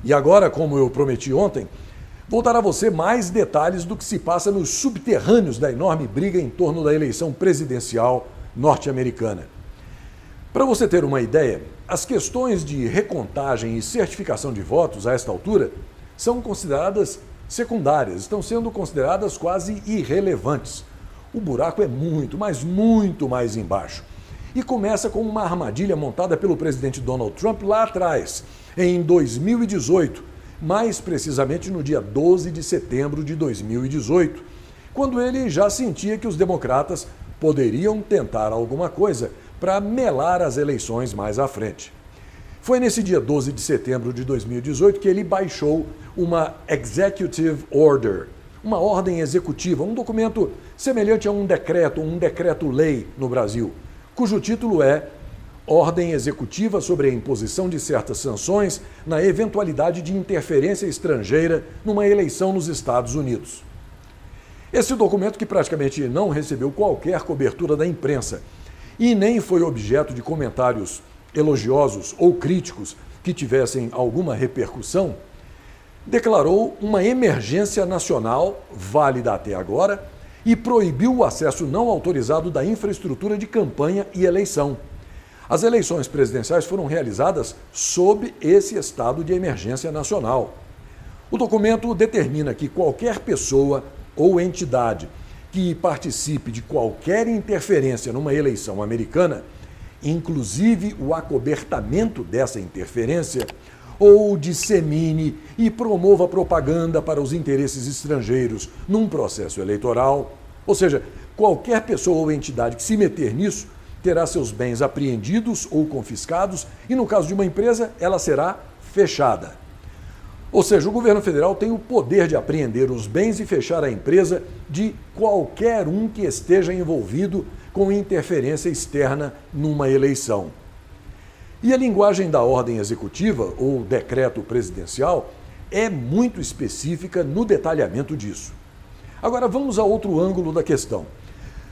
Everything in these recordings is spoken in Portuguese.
E agora, como eu prometi ontem, vou dar a você mais detalhes do que se passa nos subterrâneos da enorme briga em torno da eleição presidencial norte-americana. Para você ter uma ideia, as questões de recontagem e certificação de votos a esta altura são consideradas secundárias, estão sendo consideradas quase irrelevantes. O buraco é muito, mas muito mais embaixo. E começa com uma armadilha montada pelo presidente Donald Trump lá atrás, em 2018, mais precisamente no dia 12 de setembro de 2018, quando ele já sentia que os democratas poderiam tentar alguma coisa para melar as eleições mais à frente. Foi nesse dia 12 de setembro de 2018 que ele baixou uma Executive Order, uma ordem executiva, um documento semelhante a um decreto-lei no Brasil, cujo título é Ordem Executiva sobre a Imposição de Certas Sanções na Eventualidade de Interferência Estrangeira numa Eleição nos Estados Unidos. Esse documento, que praticamente não recebeu qualquer cobertura da imprensa e nem foi objeto de comentários elogiosos ou críticos que tivessem alguma repercussão, declarou uma emergência nacional, válida até agora, e proibiu o acesso não autorizado da infraestrutura de campanha e eleição. As eleições presidenciais foram realizadas sob esse estado de emergência nacional. O documento determina que qualquer pessoa ou entidade que participe de qualquer interferência numa eleição americana, inclusive o acobertamento dessa interferência, ou dissemine e promova propaganda para os interesses estrangeiros num processo eleitoral, ou seja, qualquer pessoa ou entidade que se meter nisso terá seus bens apreendidos ou confiscados e, no caso de uma empresa, ela será fechada. Ou seja, o governo federal tem o poder de apreender os bens e fechar a empresa de qualquer um que esteja envolvido com interferência externa numa eleição. E a linguagem da ordem executiva, ou decreto presidencial, é muito específica no detalhamento disso. Agora vamos a outro ângulo da questão.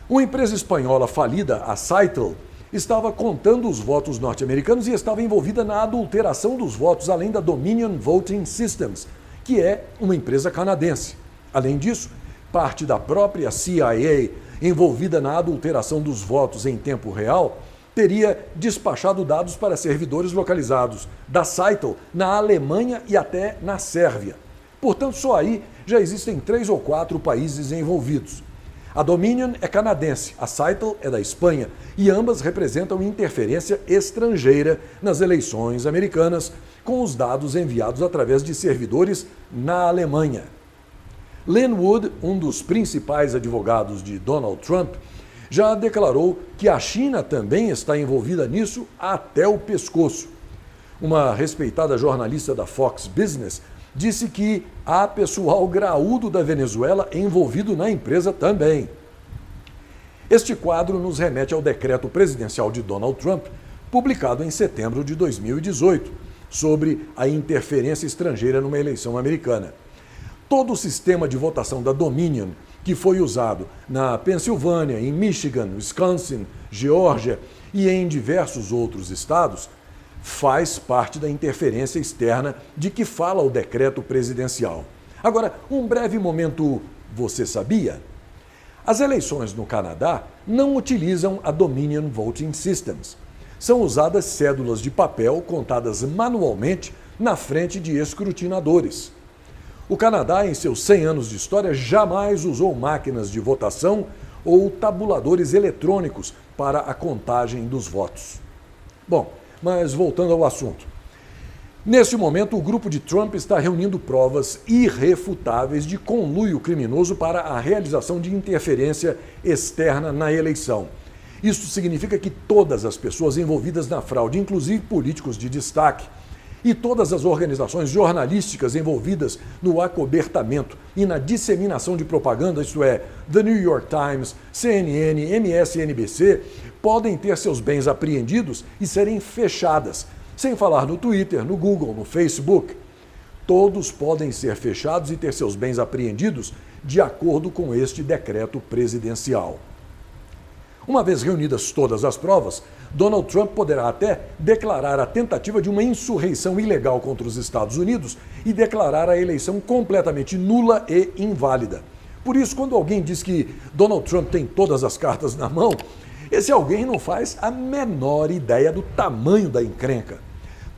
Uma empresa espanhola falida, a Cytel, estava contando os votos norte-americanos e estava envolvida na adulteração dos votos, além da Dominion Voting Systems, que é uma empresa canadense. Além disso, parte da própria CIA, envolvida na adulteração dos votos em tempo real, teria despachado dados para servidores localizados da Cytel na Alemanha e até na Sérvia. Portanto, só aí já existem 3 ou 4 países envolvidos. A Dominion é canadense, a Cytel é da Espanha e ambas representam interferência estrangeira nas eleições americanas com os dados enviados através de servidores na Alemanha. Len Wood, um dos principais advogados de Donald Trump, já declarou que a China também está envolvida nisso até o pescoço. Uma respeitada jornalista da Fox Business disse que há pessoal graúdo da Venezuela envolvido na empresa também. Este quadro nos remete ao decreto presidencial de Donald Trump, publicado em setembro de 2018, sobre a interferência estrangeira numa eleição americana. Todo o sistema de votação da Dominion, que foi usado na Pensilvânia, em Michigan, Wisconsin, Geórgia e em diversos outros estados, faz parte da interferência externa de que fala o decreto presidencial. Agora, um breve momento, você sabia? As eleições no Canadá não utilizam a Dominion Voting Systems. São usadas cédulas de papel contadas manualmente na frente de escrutinadores. O Canadá, em seus 100 anos de história, jamais usou máquinas de votação ou tabuladores eletrônicos para a contagem dos votos. Bom, mas voltando ao assunto. Nesse momento, o grupo de Trump está reunindo provas irrefutáveis de conluio criminoso para a realização de interferência externa na eleição. Isso significa que todas as pessoas envolvidas na fraude, inclusive políticos de destaque, e todas as organizações jornalísticas envolvidas no acobertamento e na disseminação de propaganda, isto é, The New York Times, CNN, MSNBC, podem ter seus bens apreendidos e serem fechadas, sem falar no Twitter, no Google, no Facebook. Todos podem ser fechados e ter seus bens apreendidos de acordo com este decreto presidencial. Uma vez reunidas todas as provas, Donald Trump poderá até declarar a tentativa de uma insurreição ilegal contra os Estados Unidos e declarar a eleição completamente nula e inválida. Por isso, quando alguém diz que Donald Trump tem todas as cartas na mão, esse alguém não faz a menor ideia do tamanho da encrenca.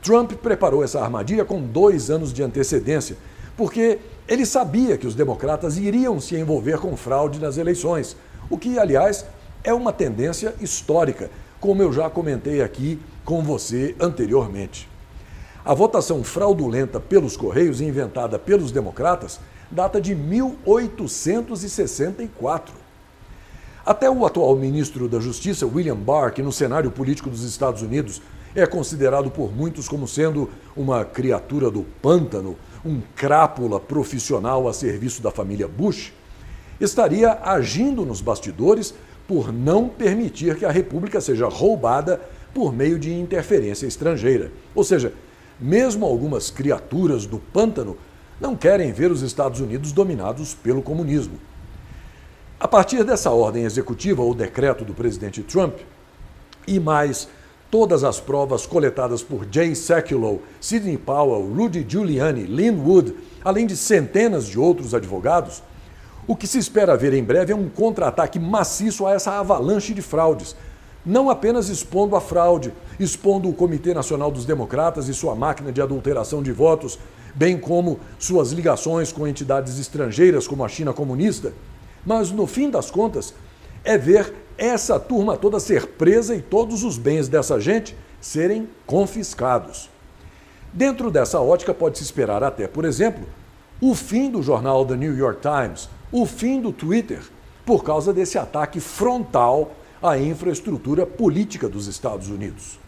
Trump preparou essa armadilha com 2 anos de antecedência, porque ele sabia que os democratas iriam se envolver com fraude nas eleições, o que, aliás, é uma tendência histórica, como eu já comentei aqui com você anteriormente. A votação fraudulenta pelos Correios, inventada pelos democratas, data de 1864. Até o atual ministro da Justiça, William Barr, que no cenário político dos Estados Unidos é considerado por muitos como sendo uma criatura do pântano, um crápula profissional a serviço da família Bush, estaria agindo nos bastidores por não permitir que a República seja roubada por meio de interferência estrangeira. Ou seja, mesmo algumas criaturas do pântano não querem ver os Estados Unidos dominados pelo comunismo. A partir dessa ordem executiva ou decreto do presidente Trump, e mais todas as provas coletadas por Jay Sekulow, Sidney Powell, Rudy Giuliani, Lin Wood, além de centenas de outros advogados, o que se espera ver em breve é um contra-ataque maciço a essa avalanche de fraudes, não apenas expondo a fraude, expondo o Comitê Nacional dos Democratas e sua máquina de adulteração de votos, bem como suas ligações com entidades estrangeiras como a China comunista, mas, no fim das contas, é ver essa turma toda ser presa e todos os bens dessa gente serem confiscados. Dentro dessa ótica, pode-se esperar até, por exemplo, o fim do jornal The New York Times, o fim do Twitter, por causa desse ataque frontal à infraestrutura política dos Estados Unidos.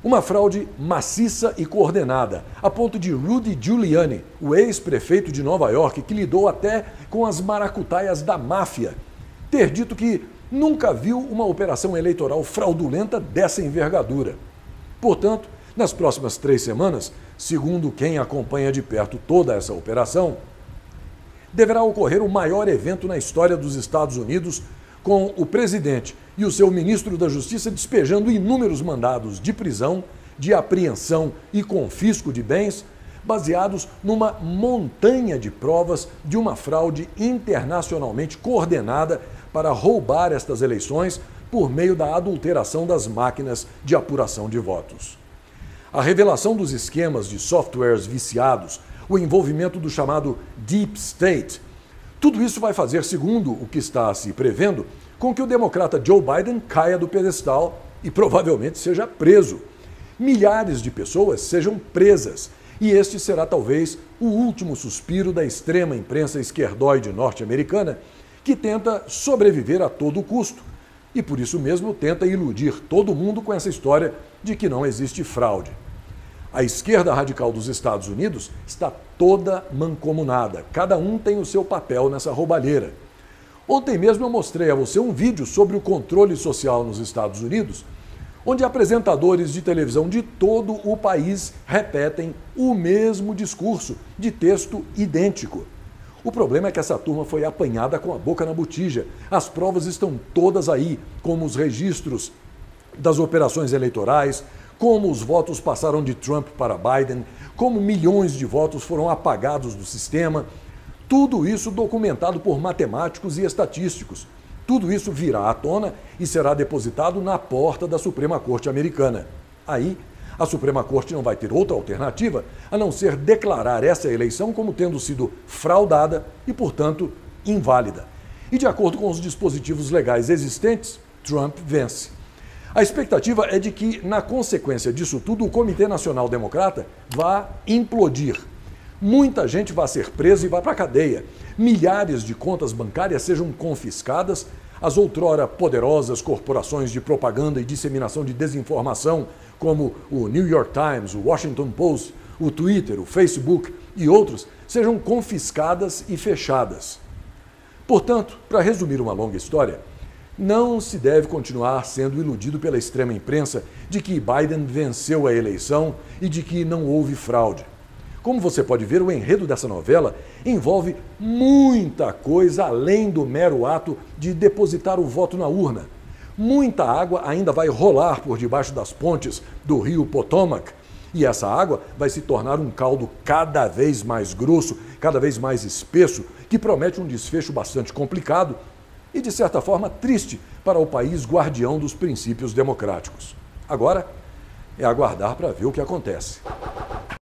Uma fraude maciça e coordenada, a ponto de Rudy Giuliani, o ex-prefeito de Nova York, que lidou até com as maracutaias da máfia, ter dito que nunca viu uma operação eleitoral fraudulenta dessa envergadura. Portanto, nas próximas 3 semanas, segundo quem acompanha de perto toda essa operação, deverá ocorrer o maior evento na história dos Estados Unidos, com o presidente e o seu ministro da Justiça despejando inúmeros mandados de prisão, de apreensão e confisco de bens, baseados numa montanha de provas de uma fraude internacionalmente coordenada para roubar estas eleições por meio da adulteração das máquinas de apuração de votos. A revelação dos esquemas de softwares viciados, o envolvimento do chamado Deep State, tudo isso vai fazer, segundo o que está se prevendo, com que o democrata Joe Biden caia do pedestal e provavelmente seja preso. Milhares de pessoas sejam presas, e este será talvez o último suspiro da extrema imprensa esquerdoide norte-americana, que tenta sobreviver a todo custo e por isso mesmo tenta iludir todo mundo com essa história de que não existe fraude. A esquerda radical dos Estados Unidos está toda mancomunada, cada um tem o seu papel nessa roubalheira. Ontem mesmo eu mostrei a você um vídeo sobre o controle social nos Estados Unidos, onde apresentadores de televisão de todo o país repetem o mesmo discurso, de texto idêntico. O problema é que essa turma foi apanhada com a boca na botija. As provas estão todas aí, como os registros das operações eleitorais, como os votos passaram de Trump para Biden, como milhões de votos foram apagados do sistema. Tudo isso documentado por matemáticos e estatísticos. Tudo isso virá à tona e será depositado na porta da Suprema Corte americana. Aí, a Suprema Corte não vai ter outra alternativa a não ser declarar essa eleição como tendo sido fraudada e, portanto, inválida. E, de acordo com os dispositivos legais existentes, Trump vence. A expectativa é de que, na consequência disso tudo, o Comitê Nacional Democrata vá implodir. Muita gente vai ser presa e vai para a cadeia. Milhares de contas bancárias sejam confiscadas, as outrora poderosas corporações de propaganda e disseminação de desinformação, como o New York Times, o Washington Post, o Twitter, o Facebook e outros, sejam confiscadas e fechadas. Portanto, para resumir uma longa história, não se deve continuar sendo iludido pela extrema imprensa de que Biden venceu a eleição e de que não houve fraude. Como você pode ver, o enredo dessa novela envolve muita coisa além do mero ato de depositar o voto na urna. muita água ainda vai rolar por debaixo das pontes do rio Potomac. E essa água vai se tornar um caldo cada vez mais grosso, cada vez mais espesso, que promete um desfecho bastante complicado e, de certa forma, triste para o país guardião dos princípios democráticos. Agora, é aguardar para ver o que acontece.